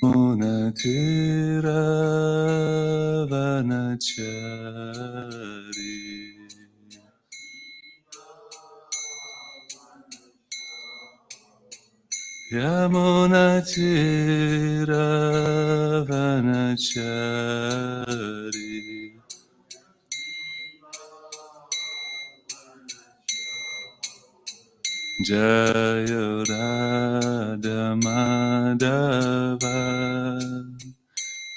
Yamunatiravanachari Yamunatiravanachari Jaya Radha Madhava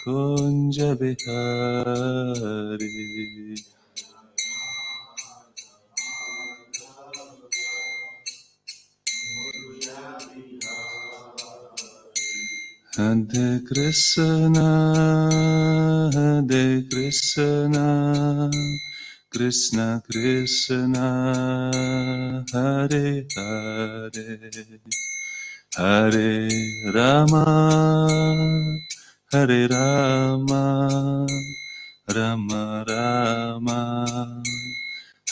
Kunja Bihari Hare Krishna Hare Krishna Krishna Krishna Hare Hare Hare Rama Hare Rama Rama Rama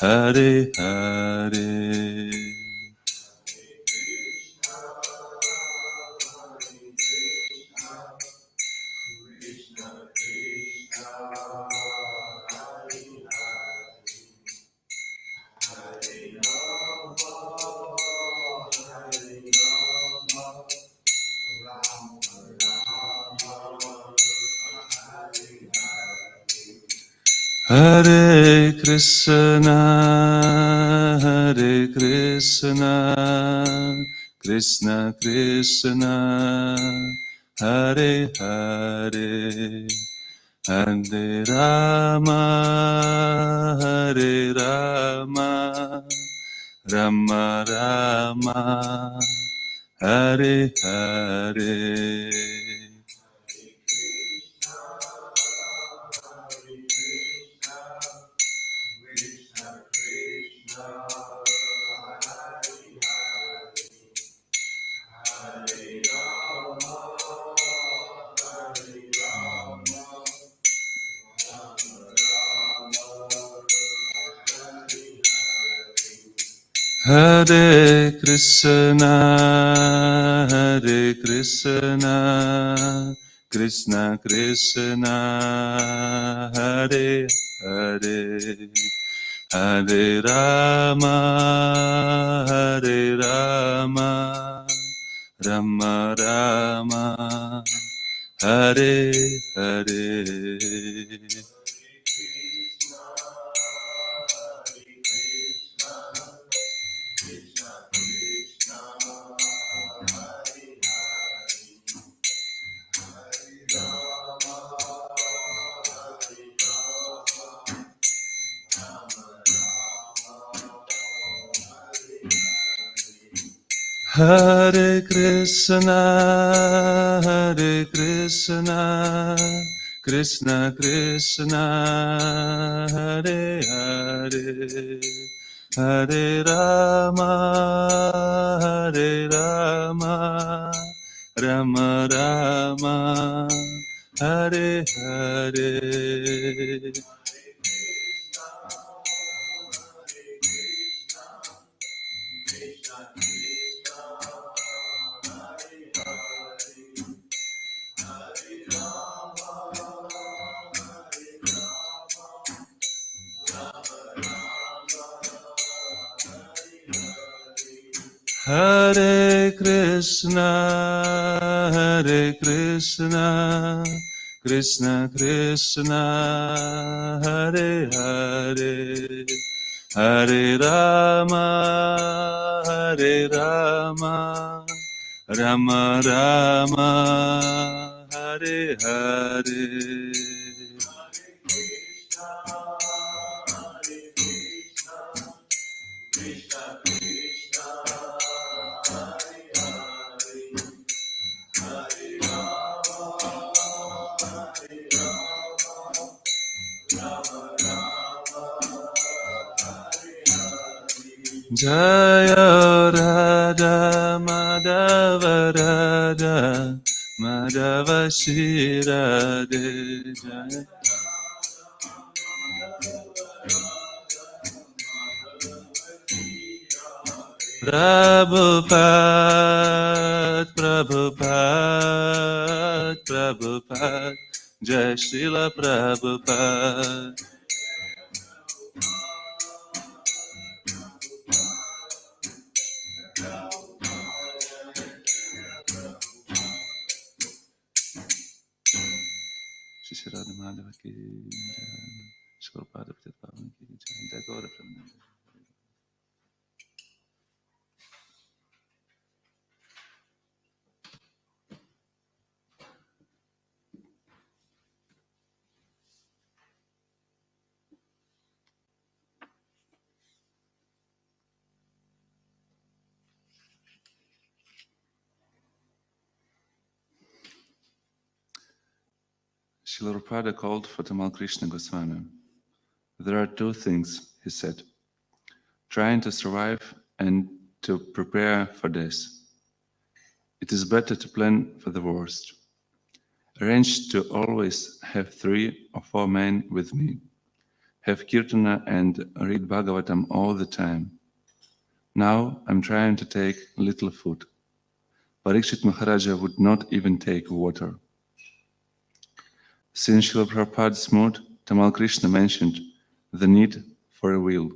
Hare Hare Hare Krishna, Hare Krishna, Krishna Krishna, Hare Hare, Hare Rama, Hare Rama, Rama Rama, Hare Hare. Hare Krishna, Hare Krishna, Krishna Krishna, Hare Hare, Hare Rama, Hare Rama, Rama Rama, Hare Hare. Hare Krishna, Hare Krishna, Krishna Krishna, Hare Hare, Hare Rama, Hare Rama, Rama Rama, Hare Hare. Hare Krishna, Hare Krishna, Krishna Krishna, Hare Hare, Hare Rama, Hare Rama, Rama Rama, Hare Hare. Jaya Radha Madhava Radha Madhava Shri Radhe Jaya Prabhupada, Prabhupada, Prabhupada, Jai Srila Prabhupada. Shri Radha Madhava ki Jai, Shri Prabhupada ki Jai, Jai Gaura Premanande. Srila Prabhupada called for Tamal Krishna Goswami. There are two things, he said, trying to survive and to prepare for this. It is better to plan for the worst. Arrange to always have 3 or 4 men with me. Have Kirtana and read Bhagavatam all the time. Now I'm trying to take little food. Parikshit Maharaja would not even take water. Since Srila Prabhupada's mood, Tamal Krishna mentioned the need for a will,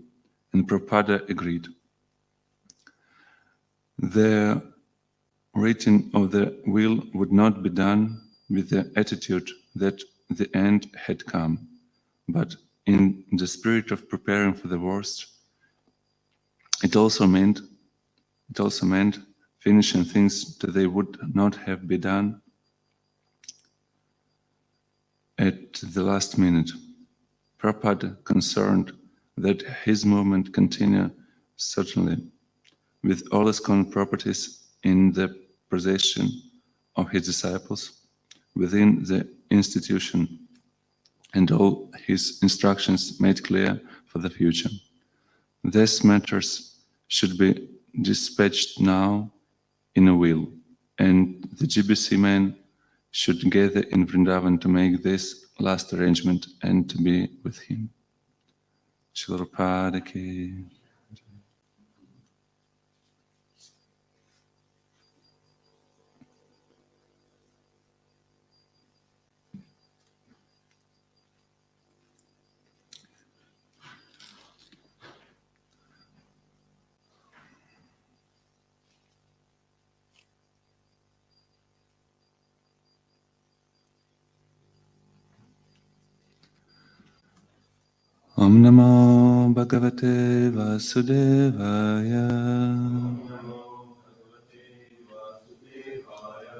and Prabhupada agreed. The writing of the will would not be done with the attitude that the end had come, but in the spirit of preparing for the worst. It also meant finishing things that they would not have been done at the last minute. Prabhupada concerned that his movement continue certainly with all ISKCON properties in the possession of his disciples within the institution, and all his instructions made clear for the future. These matters should be dispatched now in a will, and the GBC men should gather in Vrindavan to make this last arrangement and to be with him. Srila Prabhupada ki. Om Namo Bhagavate Vasudevaya.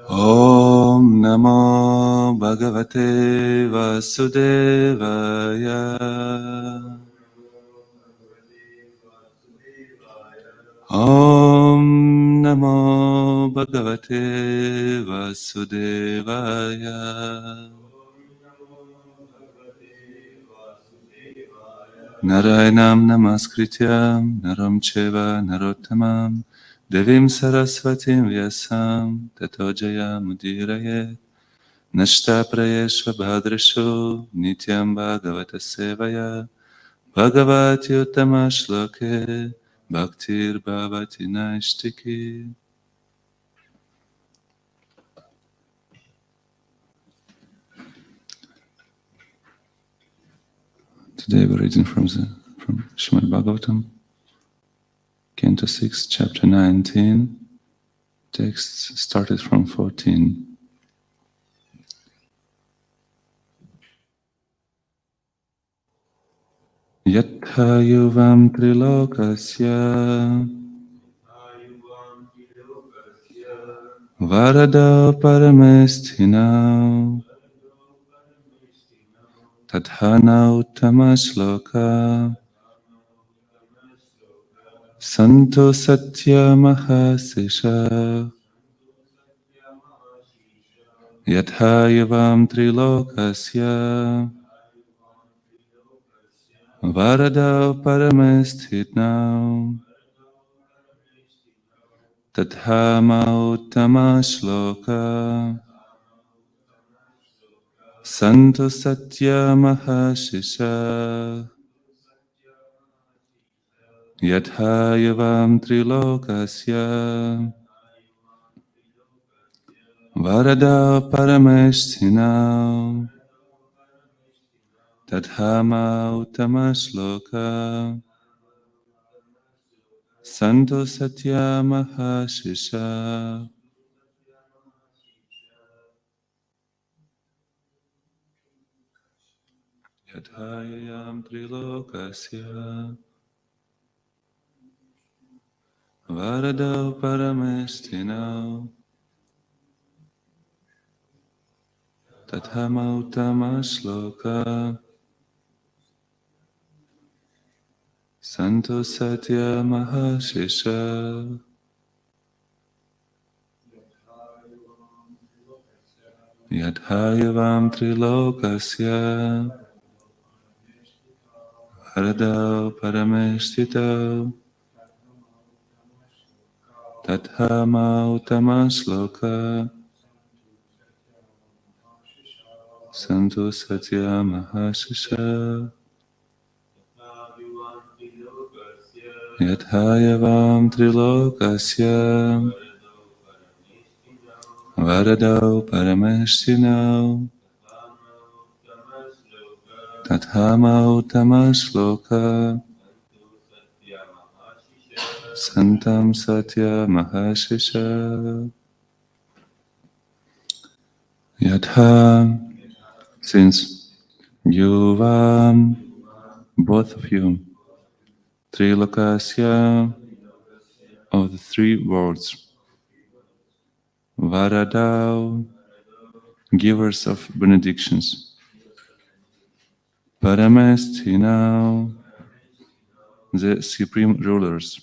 Om Namo Bhagavate Vasudevaya. Om Namo Bhagavate Vasudevaya. Narayanam Namaskrityam Naram Cheva Narottamam Devim Saraswatim Vyasam Tato Jaya Mudirayet Nashta Prayeshva Bhadrasho Nityam Bhagavata Sevaya Bhagavati Uttama Shloke Bhaktir Bhavati Naishtiki. Today we're reading from Srimad Bhagavatam, Canto 6, Chapter 19. Texts started from 14. Yatha yuvam trilokasya varado paramesthina tathana uttama shloka santo satya mahasisha yatha yuvam trilokasya varado paramesthina tathama uttama shloka santo satya mahasisha Yatha yavam trilokasya Varada parameshtina Tadhama utamashloka Santo satya mahashisha Yadhayam trilokasya Varada parameshtina Tathama utamashloka Santo satya mahashisha Yadhayavam trilokasya Varada parameshtina Tathama utamashloka Santo satya mahashisha Yathayavam trilokasya Varadau parameshtinau Tathama utamashloka Santam satya mahashisha Yatha, since you both of you, Trilokasya of the three worlds, Varadau, givers of benedictions, Paramestinau, the supreme rulers,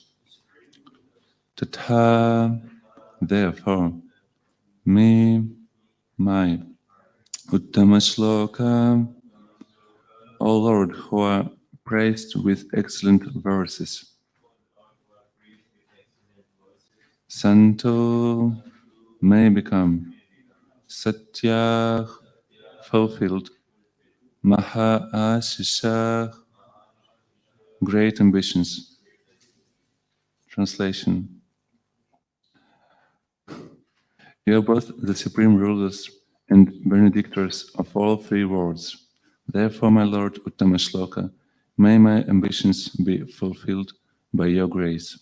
Tatha, therefore, me, my, Uttamashloka, O Lord, who are praised with excellent verses, Santo may become Satya, fulfilled, Maha Ashisha, great ambitions. Translation. You are both the supreme rulers and benedictors of all three worlds. Therefore, my Lord Uttamashloka, may my ambitions be fulfilled by your grace.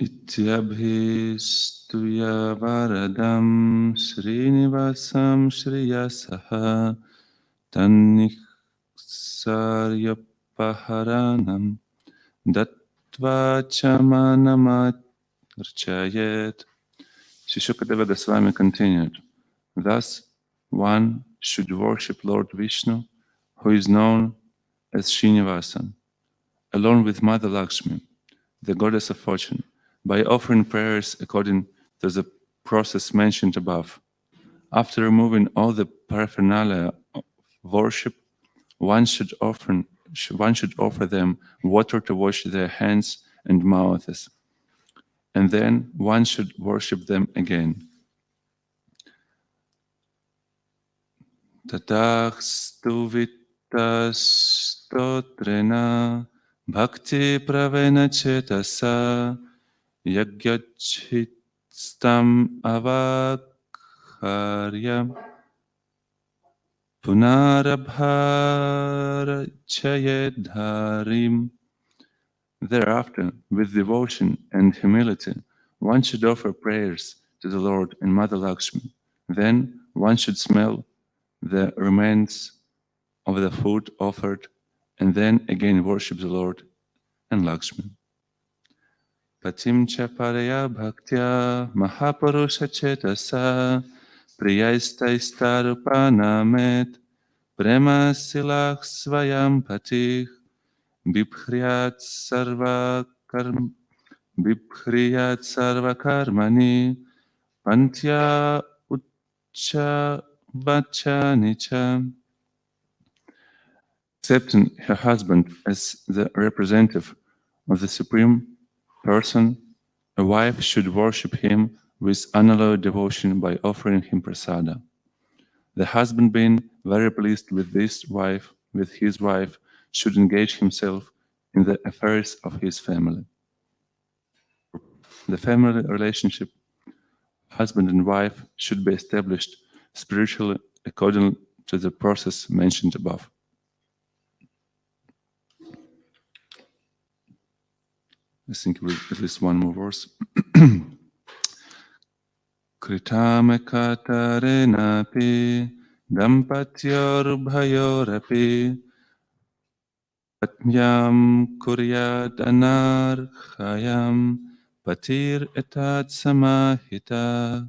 Ityabhistuya varadam Srinivasam Shriyasaha Tanniksaryapaharanam Dattva Chamanamarchayet. Shishukadeva Goswami continued, thus one should worship Lord Vishnu, who is known as Srinivasa, along with Mother Lakshmi, the goddess of fortune, by offering prayers according to the process mentioned above. After removing all the paraphernalia of worship, one should offer them water to wash their hands and mouths, and then one should worship them again. Tatahstu vittastotrena bhakti pravena chetasa yagyachitstam avakharya punarabharachayedharim. Thereafter, with devotion and humility, one should offer prayers to the Lord and Mother Lakshmi. Then one should smell the remains of the food offered, and then again worship the Lord and Lakshmi. Patim cha paraya bhaktya mahapurusha chetasa priyaistaistarupanāmet prema silak svayam patih bibhriyat sarva karmani pantya uccha vachanicha. Accepting her husband as the representative of the Supreme Person, a wife should worship him with unalloyed devotion by offering him prasada. The husband being very pleased with his wife, should engage himself in the affairs of his family. The family relationship, husband and wife, should be established spiritually according to the process mentioned above. I think with at least one more verse. Kritame katarenapi dampatyorbhayorapi patnyam kuryat anarchayam patir etat samahita.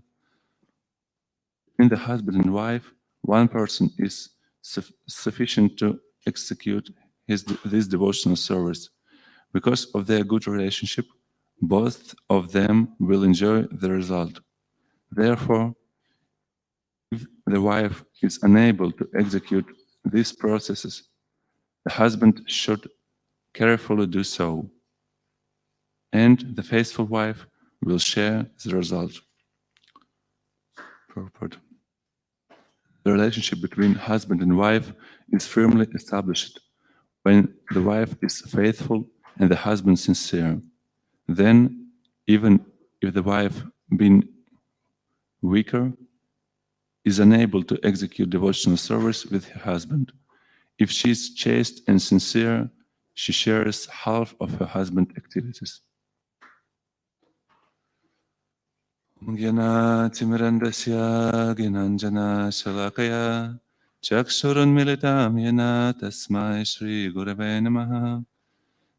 In the husband and wife, one person is sufficient to execute this devotional service. Because of their good relationship, both of them will enjoy the result. Therefore, if the wife is unable to execute these processes, the husband should carefully do so, and the faithful wife will share the result. Purport. The relationship between husband and wife is firmly established when the wife is faithful and the husband sincere. Then, even if the wife, being weaker, is unable to execute devotional service with her husband, if she is chaste and sincere, she shares half of her husband's activities. Gyanatimirandasya ginanjana shalakaya chakshurunmilitam yana tasmai Shri Gurave Namaha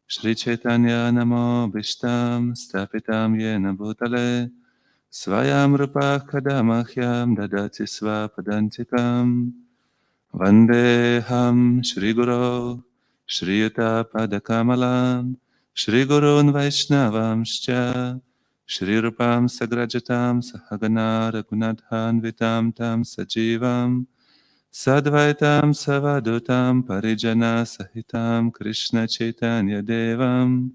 Shri Chaitanya Namo Bhishtam Stapitam Yena Bhutale Svayam Rupa Kadamahyam Dadati Svapadantikam Vandeham Shri Guru Shri Yuta Padakamalam Shri Gurun Vaishnavamscha Shri Rupam Sagrajatam Sahagana Raghunathan Vitam Tam Sajivam Sadvaitam Savadutam Parijana Sahitam Krishna Chaitanya Devam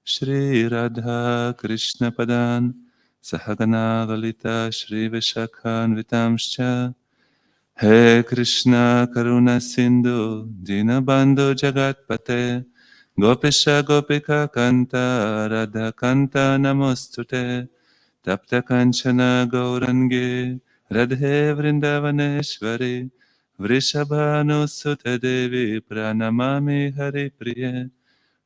Shri Radha Krishna Padan Sahagana Lalita Shri Vishakhan Vitamscha He Krishna Karuna Sindhu Dinabandhu Jagatpate Gopisha Gopika Kanta Radha Kanta Namostute Tapta Kanchana Gaurangi Radhe Vrindavaneshwari Vrishabhanu Sute Devi Pranamami Hari Priye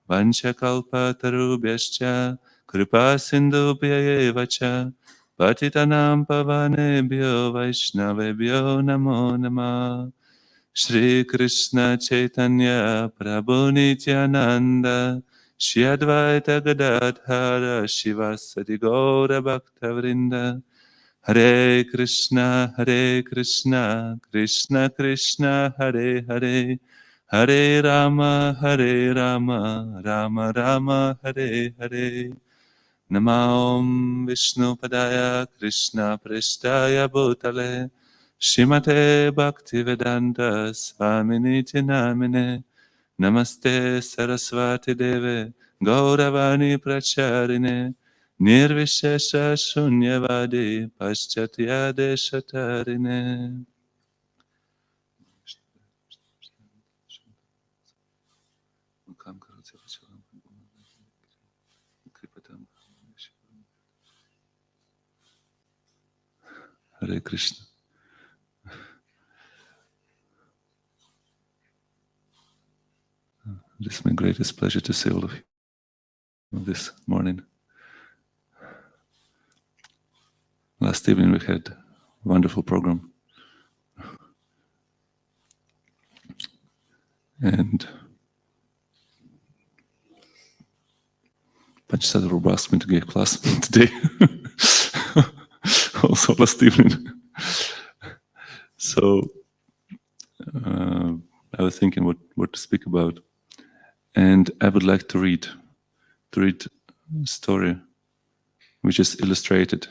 Vanchakalpa Tarubhyascha Kripa Sindhubhya Evacha Patitanam Pavanebhyo Vaishnavebhyo Namo Namah Shri Krishna Chaitanya Prabhu Nityananda Shri Advaita Gadadhara Shivasati Gaura Bhakta Vrinda Hare Krishna Krishna Krishna Hare Hare Hare Rama Rama Rama Hare Hare Namam Vishnu Padaya Krishna Prestaya Bhutale Shrimate Bhaktivedanta Swaminiti Namine Namaste Saraswati Deve Gauravani Pracharine Nirvishesha Shunyavadi Paschatya Deshatarine. Hare Krishna. It is my greatest pleasure to see all of you this morning. Last evening we had a wonderful program. And Panchasad asked me to give class today. Also last evening. So I was thinking what to speak about. And I would like to read a story which is illustrated,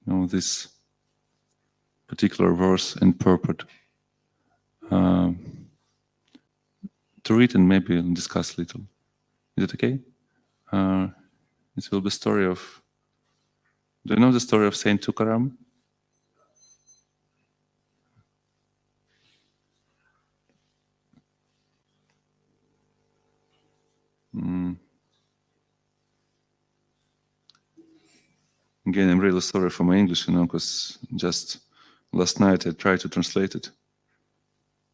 this particular verse and purport. To read and maybe discuss a little. Is it okay? It will be a story of... Do you know the story of Saint Tukaram? Again, I'm really sorry for my English, because just last night I tried to translate it.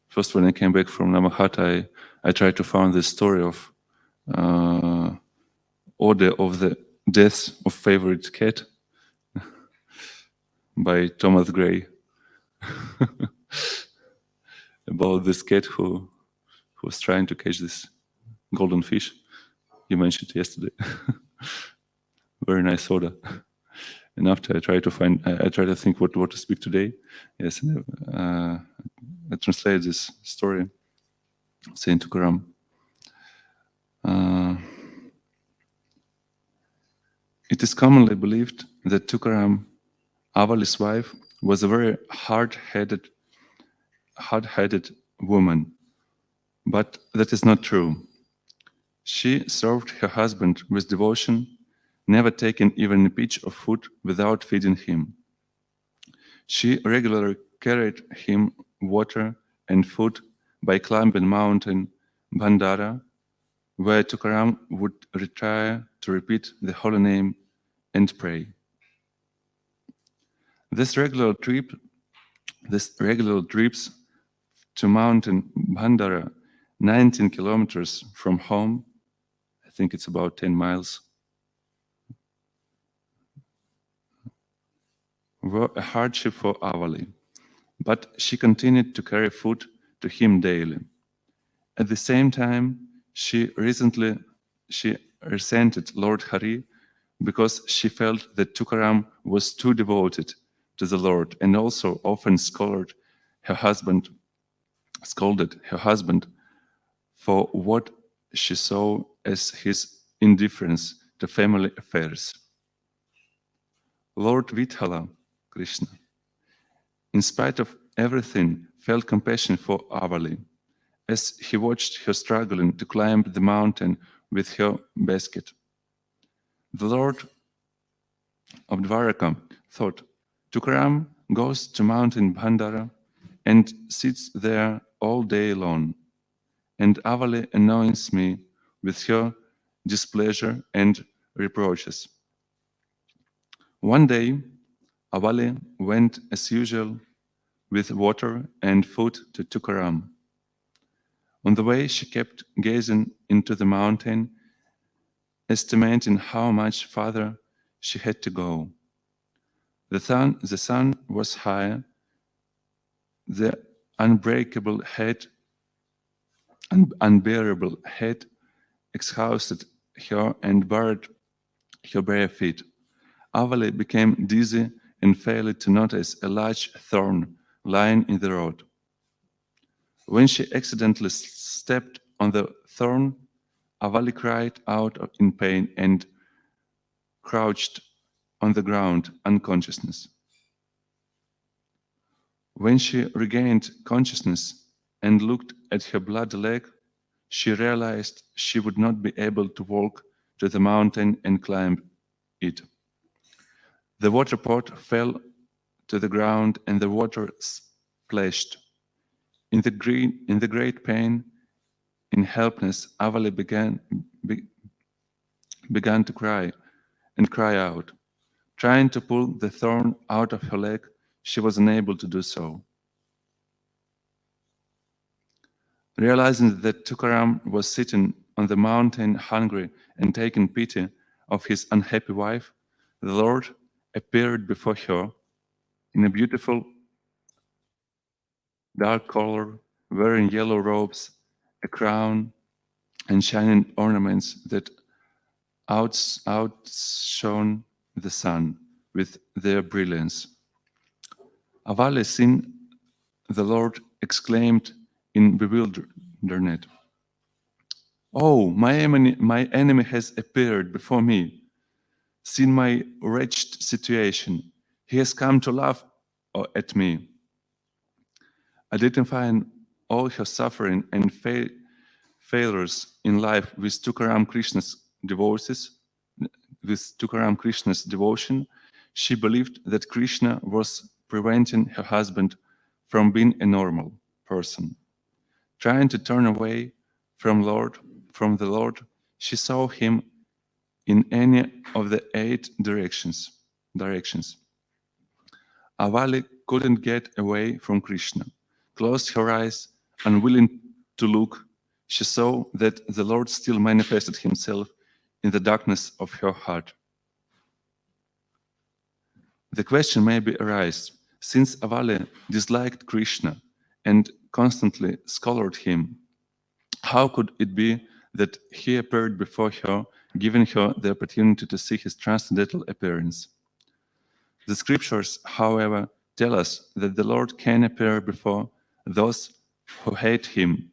First, when I came back from Namahat, I tried to find the story of order of the deaths of favorite cat by Thomas Gray. About this cat who was trying to catch this golden fish you mentioned yesterday. Very nice soda. And after I try to think what to speak today. Yes, I translate this story, Saint Tukaram. It is commonly believed that Tukaram, Avali's wife, was a very hard-headed woman, but that is not true. She served her husband with devotion, never taking even a pinch of food without feeding him. She regularly carried him water and food by climbing mountain Bhandara, where Tukaram would retire to repeat the holy name and pray. This regular trips to mountain Bhandara, 19 kilometers from home, I think it's about 10 miles, were a hardship for Avali, but she continued to carry food to him daily. At the same time, she resented Lord Hari because she felt that Tukaram was too devoted to the Lord, and also often scolded her husband for what she saw as his indifference to family affairs. Lord Vithala, Krishna, in spite of everything, felt compassion for Avali as he watched her struggling to climb the mountain with her basket. The Lord of Dwaraka thought, Tukaram goes to Mountain Bhandara and sits there all day long, and Avali annoys me with her displeasure and reproaches. One day, Avali went as usual with water and food to Tukaram. On the way, she kept gazing into the mountain, estimating how much farther she had to go. The sun was high, the unbearable heat exhausted her and buried her bare feet. Avali became dizzy and failed to notice a large thorn lying in the road. When she accidentally stepped on the thorn, Avali cried out in pain and crouched on the ground, unconsciousness. When she regained consciousness and looked at her bloody leg, she realized she would not be able to walk to the mountain and climb it. The water pot fell to the ground and the water splashed. In the great pain, in helplessness, Avali began to cry out. Trying to pull the thorn out of her leg, she was unable to do so. Realizing that Tukaram was sitting on the mountain hungry and taking pity of his unhappy wife, the Lord appeared before her in a beautiful dark color, wearing yellow robes, a crown, and shining ornaments that outshone the sun with their brilliance. Avali, seeing the Lord, exclaimed in bewilderment, "Oh, my enemy has appeared before me. Seeing my wretched situation, he has come to laugh at me." Identifying all her suffering and failures in life with Tukaram Krishna's devotion, she believed that Krishna was preventing her husband from being a normal person. Trying to turn away from the Lord, she saw him in any of the 8 directions. Avali couldn't get away from Krishna. Closed her eyes, unwilling to look, she saw that the Lord still manifested himself in the darkness of her heart. The question maybe arises, since Avali disliked Krishna and constantly scoured him, how could it be that he appeared before her, giving her the opportunity to see his transcendental appearance? The scriptures, however, tell us that the Lord can appear before those who hate him.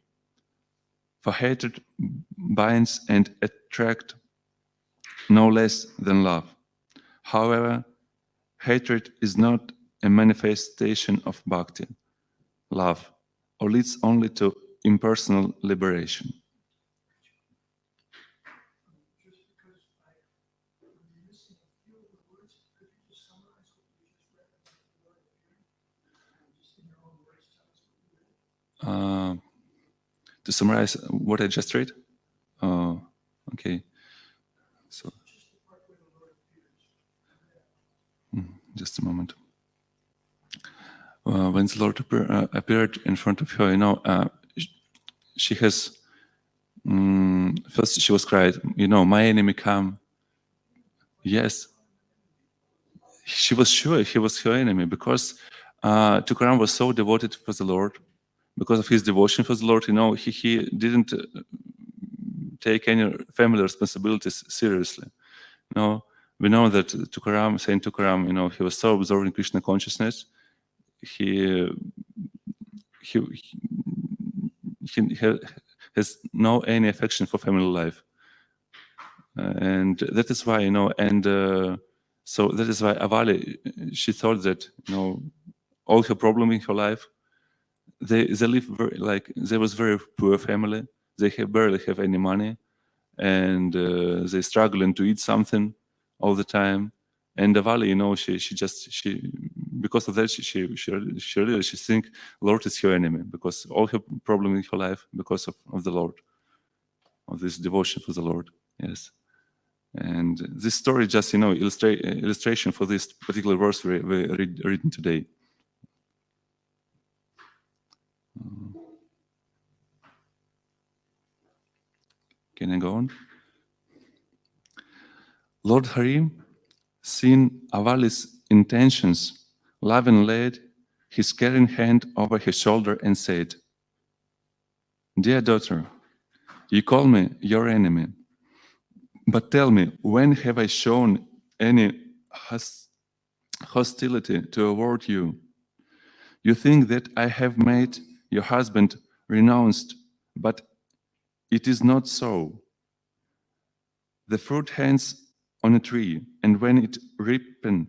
For hatred binds and attracts no less than love. However, hatred is not a manifestation of bhakti, love, or leads only to impersonal liberation. Just because I'm missing a few of the words, could you just summarize what you just read about the Lord appearing? Just in your own words, tell us what you read. To summarize what I just read? Okay. So, Just the part where the Lord appears. just a moment. When the Lord appeared in front of her, she has, first she was cried, my enemy come. Yes. She was sure he was her enemy because Tukaram was so devoted for the Lord. Because of his devotion for the Lord, he didn't take any family responsibilities seriously. We know that Saint Tukaram, he was so absorbed in Krishna consciousness, he has no any affection for family life, and that is why so that is why Avali, she thought that all her problem in her life, they live they was very poor family. They barely have any money, and they struggling to eat something all the time. And Avali, she because of that she really think Lord is her enemy, because all her problem in her life because of the Lord, of this devotion for the Lord. Yes. And this story just illustration for this particular verse we reading today. Can I go on? Lord Hari, seeing Avali's intentions, loving laid his caring hand over her shoulder and said, "Dear daughter, you call me your enemy, but tell me, when have I shown any hostility toward you? You think that I have made your husband renounced, but it is not so. The fruit hangs on a tree, and when it ripens,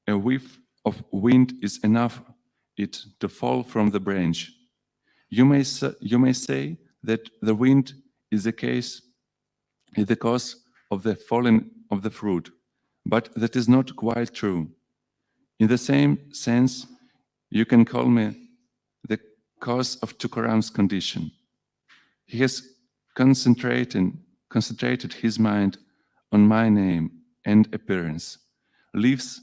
a whiff of wind is enough it to fall from the branch. You may say that the wind is the cause of the falling of the fruit, but that is not quite true. In the same sense, you can call me the cause of Tukaram's condition. He has concentrated his mind on my name and appearance, leaves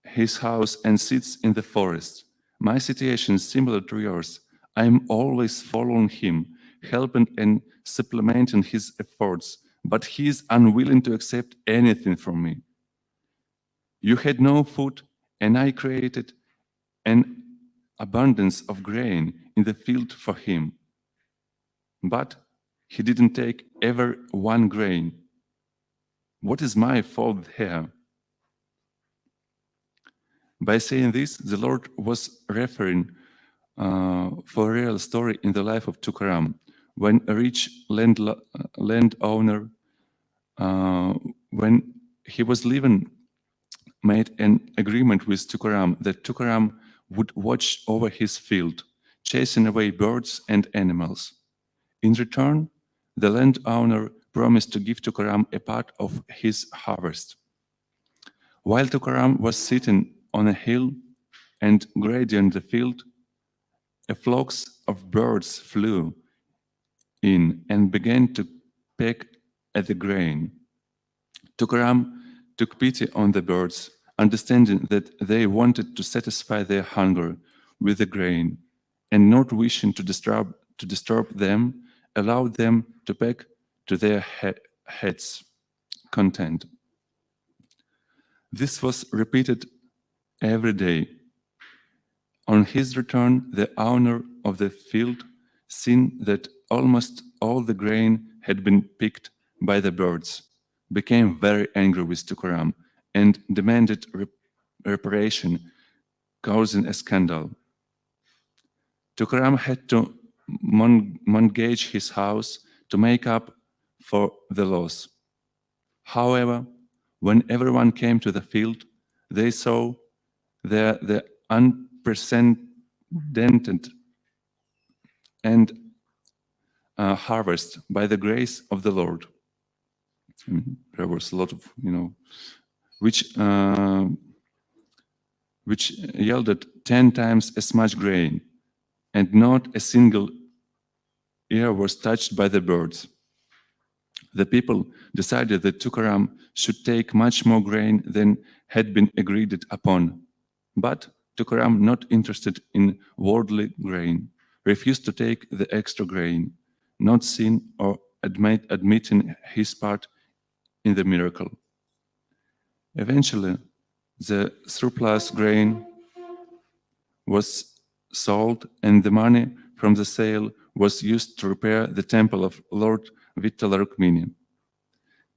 his house and sits in the forest. My situation is similar to yours. I am always following him, helping and supplementing his efforts, but he is unwilling to accept anything from me. You had no food, and I created an abundance of grain in the field for him. But he didn't take ever one grain. What is my fault here?" By saying this, the Lord was referring for a real story in the life of Tukaram, when a rich landowner, when he was living, made an agreement with Tukaram that Tukaram would watch over his field, chasing away birds and animals. In return, the landowner promised to give Tukaram a part of his harvest. While Tukaram was sitting on a hill and grazing the field, a flock of birds flew in and began to peck at the grain. Tukaram took pity on the birds, understanding that they wanted to satisfy their hunger with the grain, and not wishing to disturb them, allowed them to peck to their heads' content. This was repeated every day. On his return, the owner of the field, seeing that almost all the grain had been picked by the birds, became very angry with Tukaram and demanded reparation, causing a scandal. Tukaram had to mortgage his house to make up for the loss. However, when everyone came to the field, they saw there the unprecedented and harvest by the grace of the Lord. There was a lot of, which yielded 10 times as much grain, and not a single ear was touched by the birds. The people decided that Tukaram should take much more grain than had been agreed upon. But Tukaram, not interested in worldly grain, refused to take the extra grain, not seeing or admitting his part in the miracle. Eventually, the surplus grain was sold, and the money from the sale was used to repair the temple of Lord Vittala Rukmini.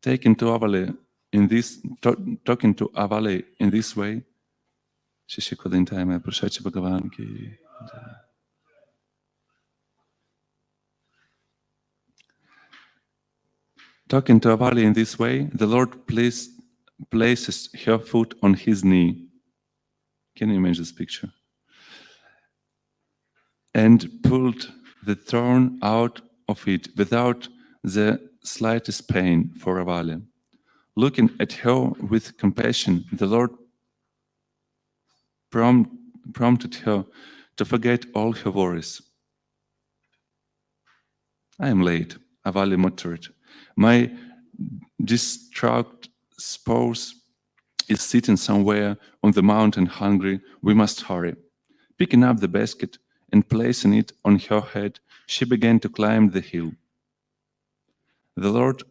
Talking to Avali in this way, talking to Avali in this way, the Lord places her foot on his knee. Can you imagine this picture? And pulled the thorn out of it without the slightest pain for Avali. Looking at her with compassion, the Lord prompted her to forget all her worries. I am late, Avali muttered. My distraught spouse is sitting somewhere on the mountain hungry. We must hurry. Picking up the basket and placing it on her head, she began to climb the hill. The Lord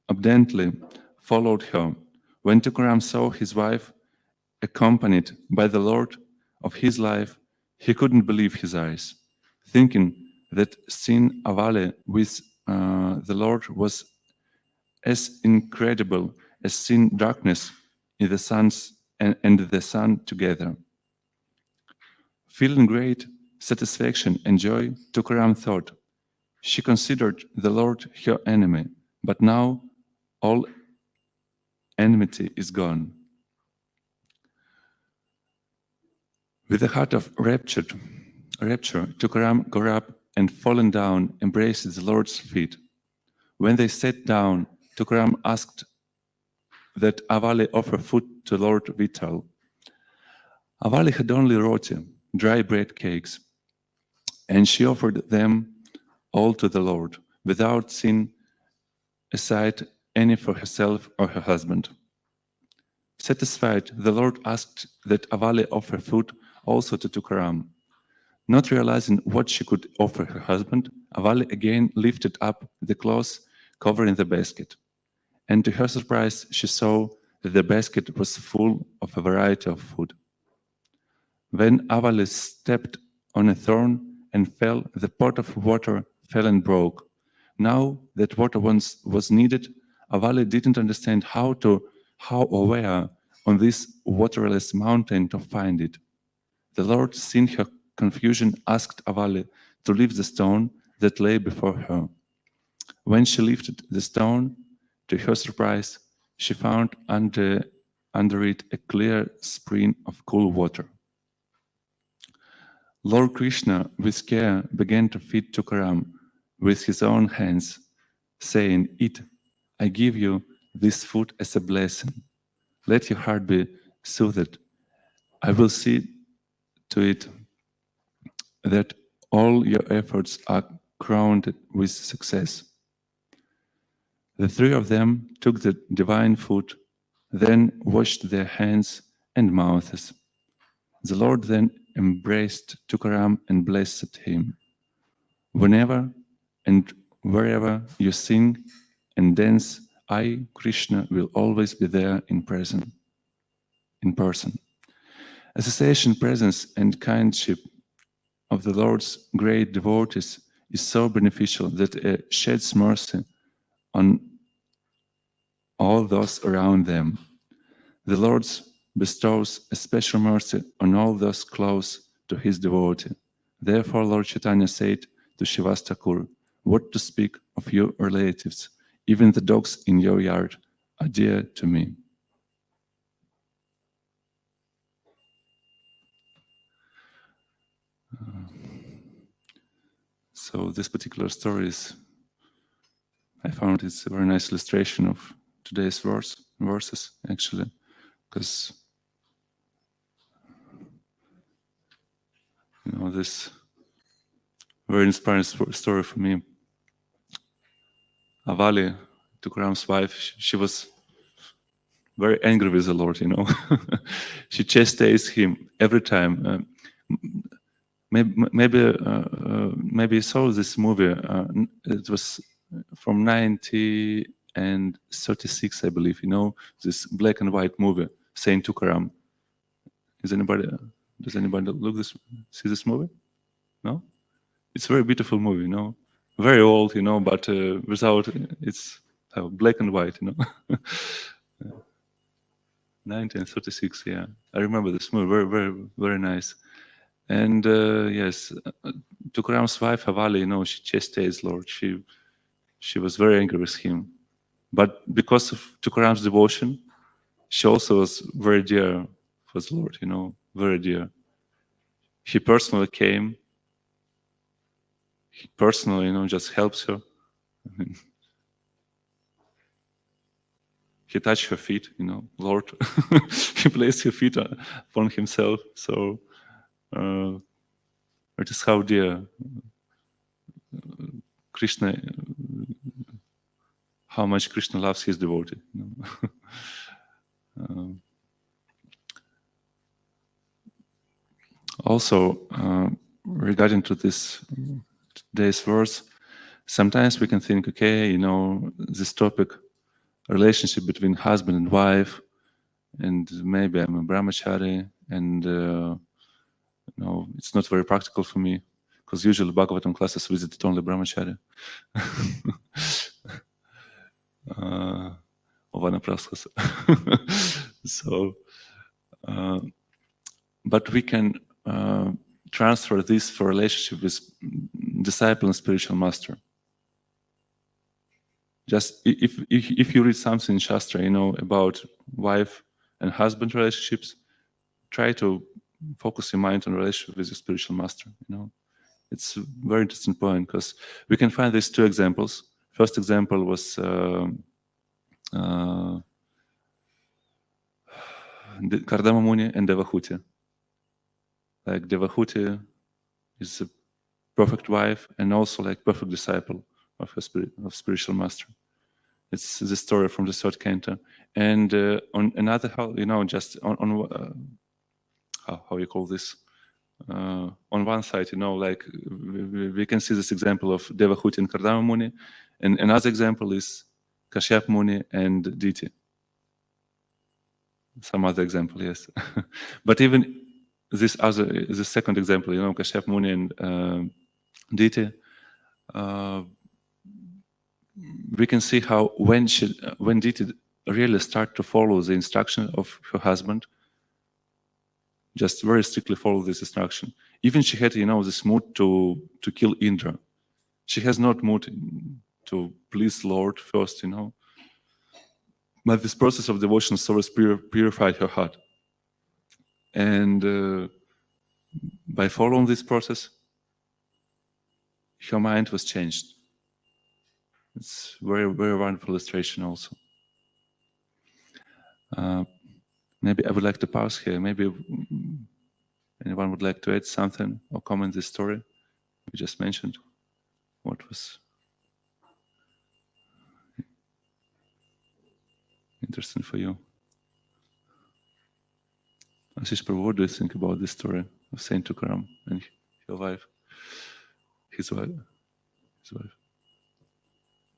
obediently followed her. When Tukaram saw his wife accompanied by the Lord of his life, he couldn't believe his eyes, thinking that seeing Avali with the Lord was as incredible as seeing darkness in the suns and the sun together. Feeling great satisfaction and joy, Tukaram thought, she considered the Lord her enemy, but now all enmity is gone. With a heart of rapture, Tukaram got up and falling down, embraced the Lord's feet. When they sat down, Tukaram asked that Avali offer food to Lord Vital. Avali had only roti, dry bread cakes, and she offered them all to the Lord, without setting aside any for herself or her husband. Satisfied, the Lord asked that Avali offer food also to Tukaram. Not realizing what she could offer her husband, Avali again lifted up the cloth covering the basket. And to her surprise, she saw that the basket was full of a variety of food. When Avali stepped on a thorn and fell, the pot of water fell and broke. Now that water once was needed, Avali didn't understand how or where on this waterless mountain to find it. The Lord, seeing her confusion, asked Avali to lift the stone that lay before her. When she lifted the stone, to her surprise, she found under it a clear spring of cool water. Lord Krishna, with care, began to feed Tukaram with his own hands, saying, "Eat, I give you this food as a blessing. Let your heart be soothed. I will see to it that all your efforts are crowned with success. The three of them took the divine food, then washed their hands and mouths. The Lord then embraced Tukaram and blessed him. Whenever and wherever you sing and dance, I, Krishna, will always be there in person. Association, presence, and kindship of the Lord's great devotees is so beneficial that it sheds mercy on all those around them. The Lord bestows a special mercy on all those close to his devotee. Therefore, Lord Chaitanya said to Shivas Thakur, what to speak of your relatives? Even the dogs in your yard are dear to me. So this particular story I found it's a very nice illustration of today's verses, actually, because this very inspiring story for me. Avali, Tukaram's wife, she was very angry with the Lord, She chastised him every time. Maybe you saw this movie. It was from 1936, I believe. This black and white movie, Saint Tukaram. Does anybody see this movie? No? It's a very beautiful movie, very old, but without it's black and white, 1936, yeah. I remember this movie, very, very, very nice. And yes, Tukaram's wife, Avali, she chastised Lord. She was very angry with him. But because of Tukaram's devotion, she also was very dear for the Lord, very dear. He personally came. He personally, just helps her. He touched her feet, Lord. He placed her feet upon himself. So it is how dear Krishna, how much Krishna loves his devotee. Also, regarding to today's verse, sometimes we can think, okay, this topic, relationship between husband and wife, and maybe I'm a brahmachari, and it's not very practical for me, because usually Bhagavatam classes visited only brahmachari. So, but we can transfer this for relationship with disciple and spiritual master. Just if you read something in Shastra, about wife and husband relationships, try to focus your mind on relationship with your spiritual master. It's a very interesting point, because we can find these two examples. First example was Kardama Muni and Devahuti. Like Devahuti is a perfect wife and also like perfect disciple of spiritual master. It's the story from the third canto. And on another, just on how you call this? On one side, like we can see this example of Devahuti and Kardama Muni, and another example is Kashyap Muni and Diti. Some other example, yes. But even the second example, Kashyap Muni and Diti, we can see how when Diti really start to follow the instruction of her husband, just very strictly follow this instruction. Even she had, this mood to kill Indra. She has not mood to please Lord first, But this process of devotion service purified her heart. And by following this process, her mind was changed. It's very, very wonderful illustration also. Maybe I would like to pause here. Maybe anyone would like to add something or comment this story you just mentioned. What was interesting for you? Ashish Prabhu, what do you think about this story of Saint Tukaram and your wife? His wife?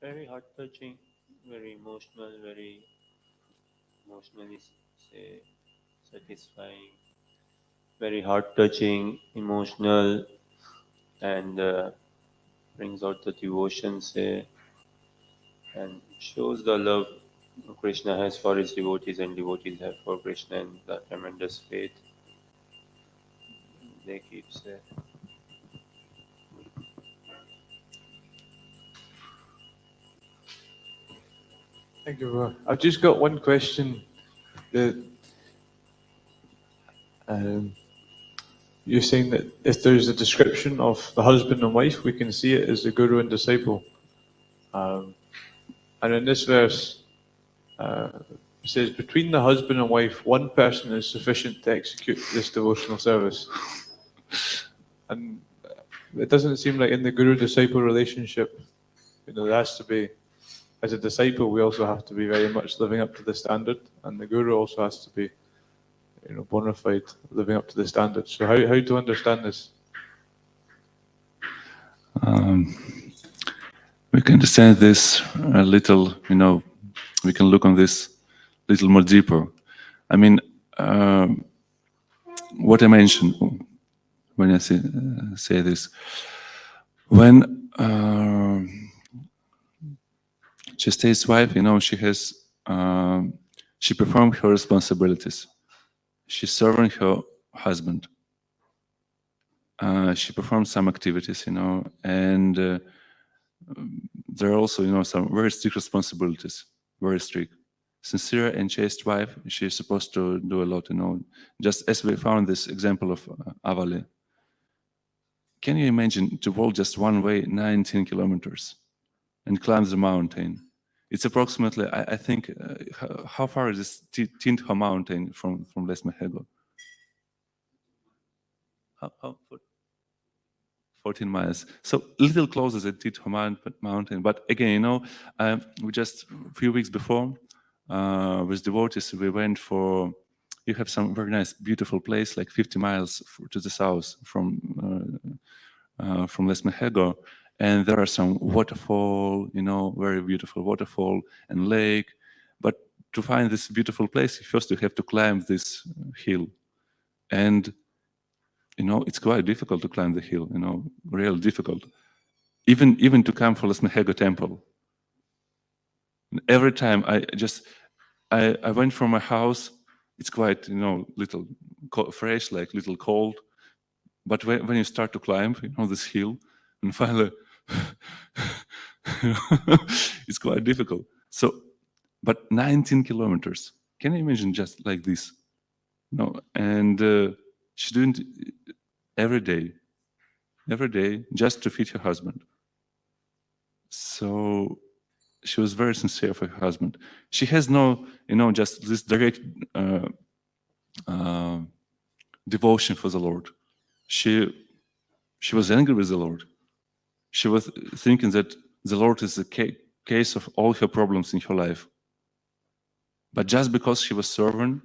Very heart-touching, very emotional, very emotionally satisfying, very heart-touching, emotional, and brings out the devotion, and shows the love Krishna has for his devotees and devotees have for Krishna, and the tremendous faith they keep. Thank you. I've just got one question. You're saying that if there's a description of the husband and wife, we can see it as the guru and disciple. And in this verse, it says, between the husband and wife, one person is sufficient to execute this devotional service. And it doesn't seem like in the guru-disciple relationship, there has to be, as a disciple, we also have to be very much living up to the standard, and the guru also has to be, bona fide, living up to the standard. So how to understand this? We can understand this a little, we can look on this a little more deeper. I mean, what I mentioned when I say this, when Chasta's wife, she performed her responsibilities. She's serving her husband. She performed some activities, and there are also, some very strict responsibilities, very strict. Sincere and chaste wife, she's supposed to do a lot, just as we found this example of Avali. Can you imagine to walk just one way 19 kilometers and climb the mountain? It's approximately, I think, how far is this Tintho mountain from Lesmehego? How? 14 miles. So a little closer than Tintho mountain. But again, we just a few weeks before, with devotees, we went for, you have some very nice, beautiful place, like 50 miles to the south from Lesmehego. And there are some waterfall, very beautiful waterfall and lake. But to find this beautiful place, first you have to climb this hill. And, it's quite difficult to climb the hill, real difficult. Even to come for Lesmehego temple. And every time I went from my house, it's quite, little fresh, like little cold. But when you start to climb, this hill, and finally, it's quite difficult. So, but 19 kilometers. Can you imagine just like this? And she's doing it every day, just to feed her husband. So she was very sincere for her husband. She has no, just this direct devotion for the Lord. She was angry with the Lord. She was thinking that the Lord is the case of all her problems in her life. But just because she was serving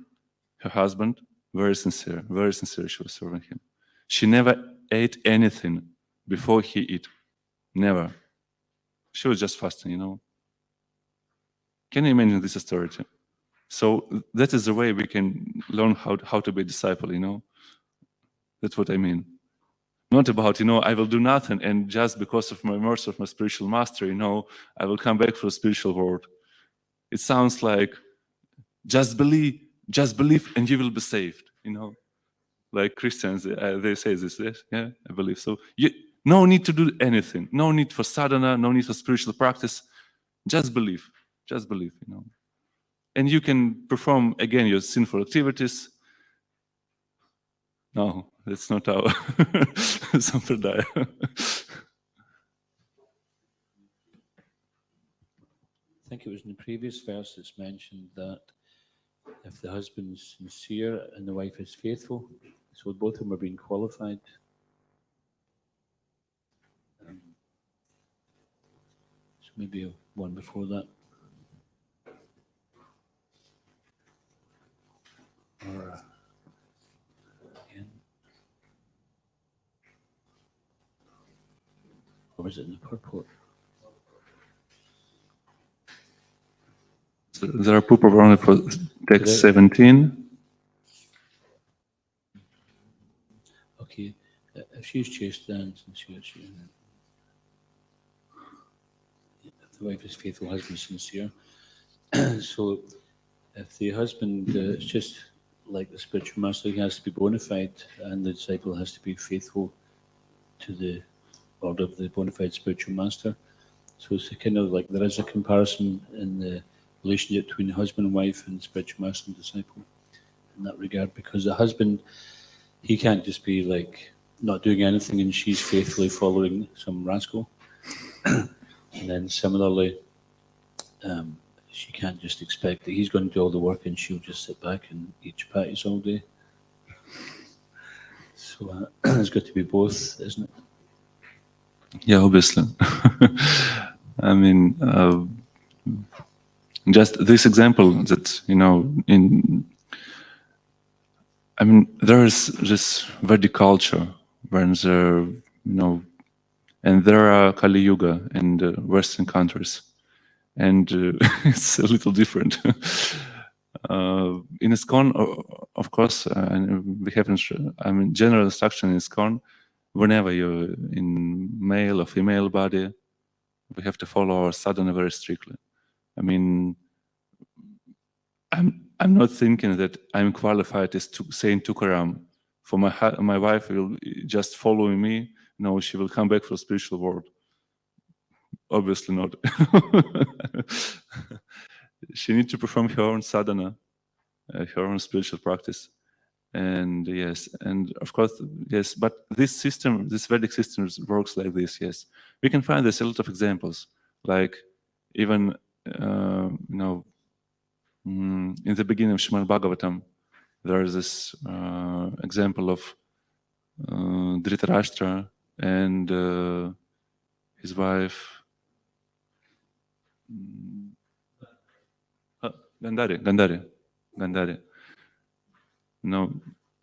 her husband, very sincere she was serving him. She never ate anything before he ate. Never. She was just fasting, Can you imagine this authority? So that is the way we can learn how to be a disciple, That's what I mean. Not about, I will do nothing, and just because of my mercy of my spiritual master, I will come back for the spiritual world. It sounds like just believe, and you will be saved, Like Christians, they say this, yes? Yeah, I believe so. No need to do anything. No need for sadhana, no need for spiritual practice. Just believe, And you can perform, again, your sinful activities. No, that's not our sampradaya. I think it was in the previous verse it's mentioned that if the husband is sincere and the wife is faithful, so both of them are being qualified. maybe one before that. Or again. Or was it in the purport? So there are purport only for text 17. Okay, if she's chaste and sincere, if the wife is faithful, husband is sincere. So if the husband is just like the spiritual master, he has to be bona fide, and the disciple has to be faithful to the order of the bona fide spiritual master. So it's a kind of like there is a comparison in the relationship between the husband and wife and spiritual master and disciple in that regard, because the husband, he can't just be like not doing anything and she's faithfully following some rascal. And then similarly, she can't just expect that he's going to do all the work and she'll just sit back and eat chapattis all day. So there's got to be both, isn't it? Yeah, obviously. I mean, just this example that, there is this Vedic culture when there, and there are Kali Yuga in the Western countries, and it's a little different. In ISKCON, of course, and we have, general instruction in ISKCON, whenever you're in male or female body, we have to follow our sadhana very strictly. I mean, I'm not thinking that I'm qualified as to saying Tukaram. For my wife will just following me. No, she will come back for the spiritual world. Obviously not. She needs to perform her own sadhana, her own spiritual practice. And yes, and of course, yes, but this system, this Vedic system works like this, yes. We can find there's a lot of examples, like even, in the beginning of Srimad Bhagavatam, there is this example of Dhritarashtra and his wife, Gandhari.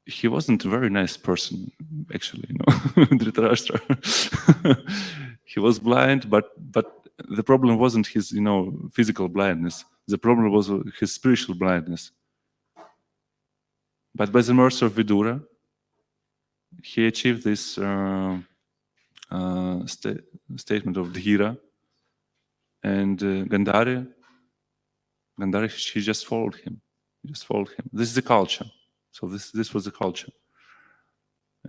He wasn't a very nice person, actually. Dhritarashtra. He was blind, but the problem wasn't his, physical blindness. The problem was his spiritual blindness. But by the mercy of Vidura, he achieved this statement of Dhira, and Gandhari, she just followed him. This is the culture. So this was the culture.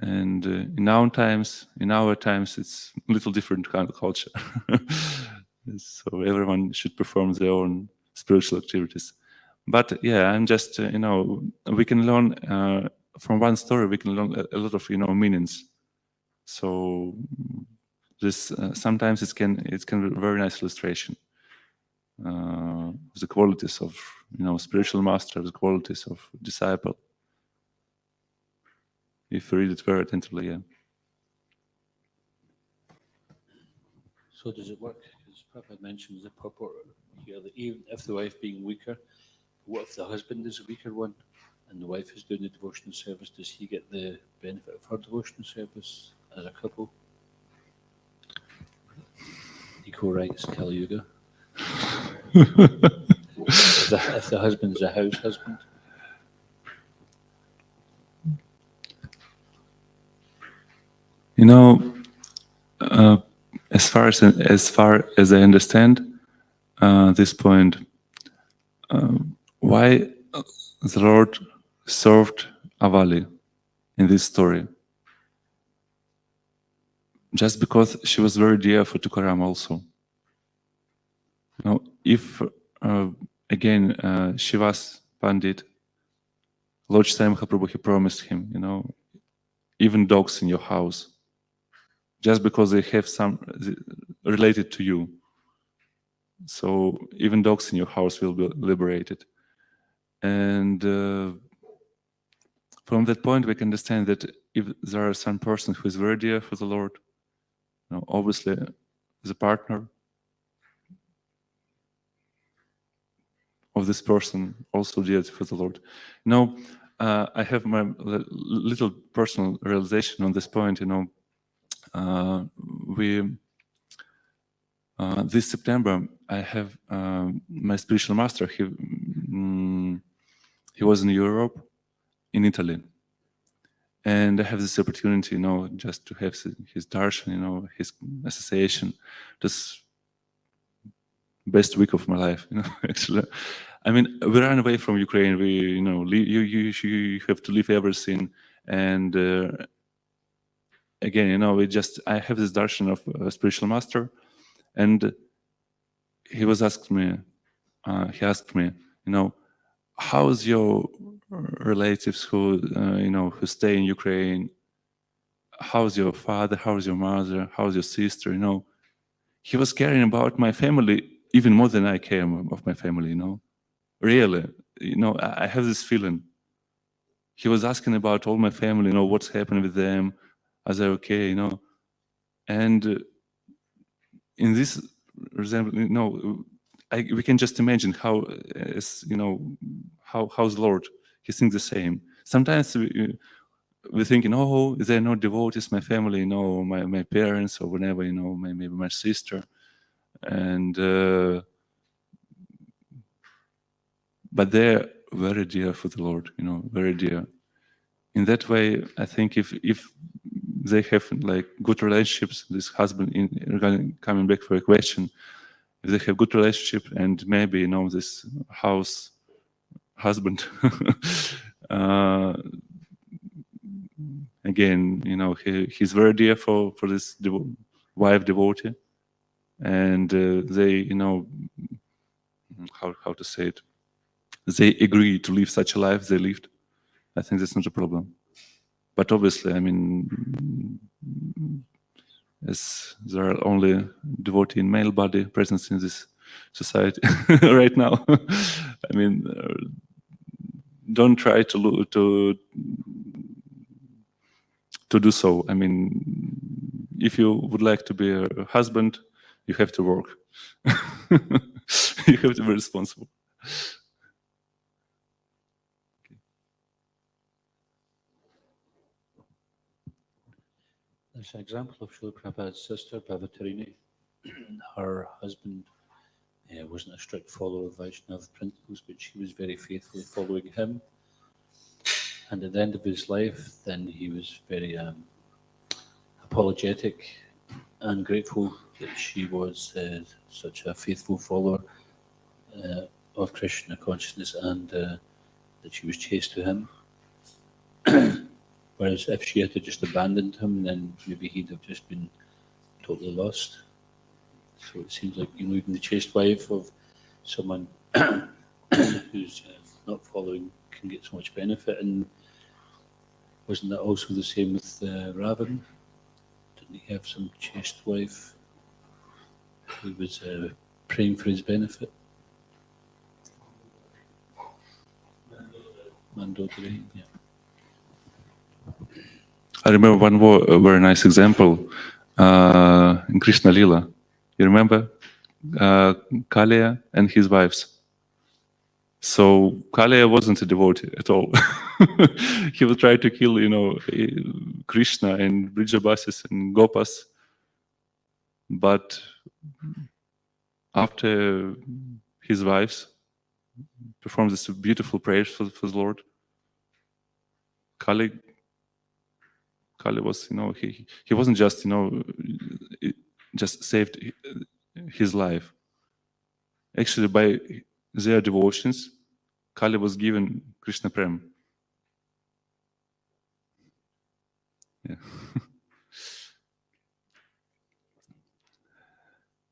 And in our times, it's a little different kind of culture. So everyone should perform their own spiritual activities. But yeah, I'm just, we can learn from one story, we can learn a lot of, meanings. So this sometimes it can be a very nice illustration. The qualities of, spiritual master, the qualities of disciple. If you read it very attentively, yeah. So does it work? Because Prabhupada mentions the purport here that even if the wife being weaker, what if the husband is a weaker one and the wife is doing the devotional service? Does he get the benefit of her devotional service as a couple? Equal rights, Kali Yuga. If the husband's a house husband. As far as I understand this point, why the Lord served Avali in this story? Just because she was very dear for Tukaram also. If again Shivas Pandit, Lord Chaitanya Mahaprabhu, he promised him, even dogs in your house, just because they have some related to you. So even dogs in your house will be liberated. And from that point, we can understand that if there are some person who is very dear for the Lord, obviously the partner, of this person also dear for the Lord. Now, I have my little personal realization on this point. We this September I have my spiritual master. He was in Europe, in Italy, and I have this opportunity, just to have his darshan, his association. This best week of my life, actually. I mean, we ran away from Ukraine. We, you have to leave everything. And again, I have this darshan of a spiritual master, and he asked me, how's your relatives who stay in Ukraine? How's your father? How's your mother? How's your sister? He was caring about my family even more than I care of my family. Really, I have this feeling. He was asking about all my family, what's happening with them, are they okay, and in this example, we can just imagine how, how's the Lord. He thinks the same. Sometimes we're thinking, oh, they're not devotees, my family, my parents, or whatever, maybe my sister, and but they're very dear for the Lord, very dear. In that way, I think if they have like good relationships, this husband, coming back for a question, if they have good relationship and maybe this house husband, again, he's very dear for this wife devotee, and they, how to say it, they agree to live such a life they lived. I think that's not a problem. But obviously, I mean, as there are only devotee in male body presence in this society right now, I mean, don't try to do so. I mean, if you would like to be a husband, you have to work. You have to be responsible. There's an example of Srila Prabhupada's sister, Bhavatarini. Her husband wasn't a strict follower of Vaishnava principles, but she was very faithfully following him. And at the end of his life, then he was very apologetic and grateful that she was such a faithful follower of Krishna consciousness, and that she was chaste to him. Whereas if she had just abandoned him, then maybe he'd have just been totally lost. So it seems like, even the chaste wife of someone who's not following can get so much benefit. And wasn't that also the same with Ravan? Didn't he have some chaste wife who was praying for his benefit? Mandodari, yeah. I remember one very nice example in Krishna Lila. You remember Kaliya and his wives? So Kaliya wasn't a devotee at all. He would try to kill, Krishna and Brijabasis and Gopas. But after his wives performed this beautiful prayers for the Lord, Kali was, he wasn't just, just saved his life. Actually, by their devotions, Kali was given Krishna Prem. Yeah.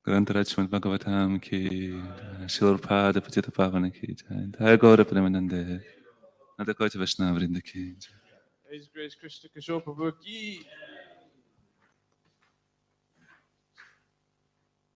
Grantaraj Srimad Bhagavatam ki, Srila Prabhupada Patita Pavana ki, Jai Gaura Premanande, Nada Kocha Vaishnava Vrinda ki. His Grace Krishna Kishore Prabhu ki.